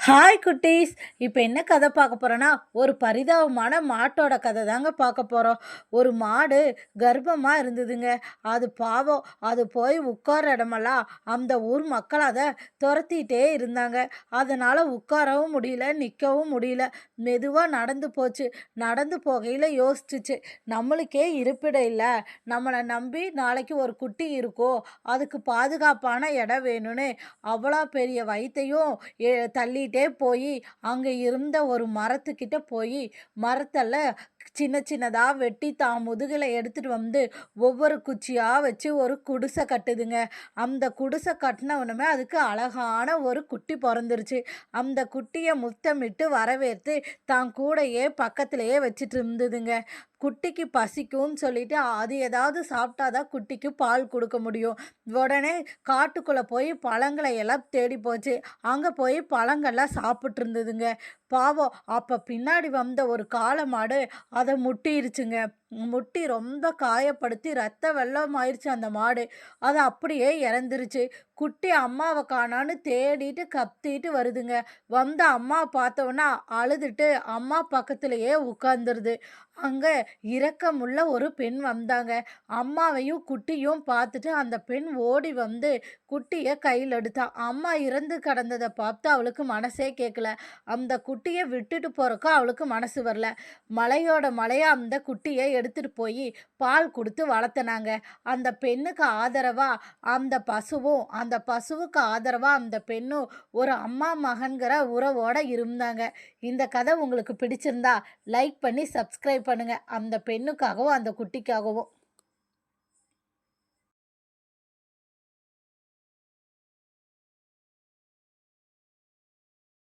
Hi குட்டீஸ். இப்போ என்ன கதை பார்க்க போகிறோன்னா, ஒரு பரிதாபமான மாட்டோட கதை தாங்க பார்க்க போகிறோம். ஒரு மாடு கர்ப்பமாக இருந்ததுங்க. அது பாவம், அது போய் உட்கார இடமெல்லாம் அந்த ஊர் மக்கள் அதை துரத்திட்டே இருந்தாங்க. அதனால் உட்காரவும் முடியல, நிற்கவும் முடியல. மெதுவாக நடந்து போச்சு. நடந்து போகையில் யோசிச்சுச்சு, நம்மளுக்கே இருப்பிடம் இல்லை, நம்மளை நம்பி நாளைக்கு ஒரு குட்டி இருக்கும், அதுக்கு பாதுகாப்பான இடம் வேணும்னு அவ்வளோ பெரிய வயித்தையும் தள்ளிட்டே போய் அங்கே இருந்த ஒரு மரத்துக்கிட்ட போய் மரத்தில் சின்ன சின்னதாக வெட்டி தான் முதுகில் எடுத்துகிட்டு வந்து ஒவ்வொரு குச்சியாக வச்சு ஒரு குடிசை கட்டுதுங்க. அந்த குடிசை கட்டினவுடனே அதுக்கு அழகான ஒரு குட்டி பிறந்துருச்சு. அந்த குட்டியை முத்தமிட்டு வரவேற்று தான் கூடையே பக்கத்திலேயே வச்சுட்டு இருந்ததுங்க. குட்டிக்கு பசிக்கும்னு சொல்லிட்டு அது ஏதாவது சாப்பிட்டாதான் குட்டிக்கு பால் கொடுக்க முடியும். உடனே காட்டுக்குள்ளே போய் பழங்களை எல்லாம் தேடி போச்சு. அங்கே போய் பழங்கள்லாம் சாப்பிட்டு இருந்ததுங்க. பாவம், அப்போ பின்னாடி வந்த ஒரு காளை மாடு அதை முட்டிருச்சுங்க. முட்டி ரொம்ப காயப்படுத்தி ரத்த வெள்ளம் ஆயிடுச்சு அந்த மாடு. அது அப்படியே இறந்துருச்சு. குட்டி அம்மாவை காணான்னு தேடிட்டு கத்திட்டு வருதுங்க. வந்த அம்மா பார்த்தோன்னா அழுதுட்டு அம்மா பக்கத்திலேயே உட்காந்துருது. அங்கே இரக்கமுள்ள ஒரு பெண் வந்தாங்க. அம்மாவையும் குட்டியும் பார்த்துட்டு அந்த பெண் ஓடி வந்து குட்டியை கையில் எடுத்தா. அம்மா இறந்து கிடந்ததை பார்த்து அவளுக்கு மனசே கேட்கல. அந்த குட்டியை விட்டுட்டு போகிறக்கும் அவளுக்கு மனசு வரல. மலையோட மலையாக அந்த குட்டியை எடுத்துகிட்டு போய் பால் கொடுத்து வளர்த்துனாங்க. அந்த பெண்ணுக்கு ஆதரவாக அந்த பசுவும், அந்த பசுவுக்கு ஆதரவாக அந்த பெண்ணும் ஒரு அம்மா மகன்கிற உறவோடு இருந்தாங்க. இந்த கதை உங்களுக்கு பிடிச்சிருந்தா லைக் பண்ணி சப்ஸ்கிரைப் பண்ணுங்கள். அந்த பெண்ணுக்காகவும் அந்த குட்டிக்காகவும்.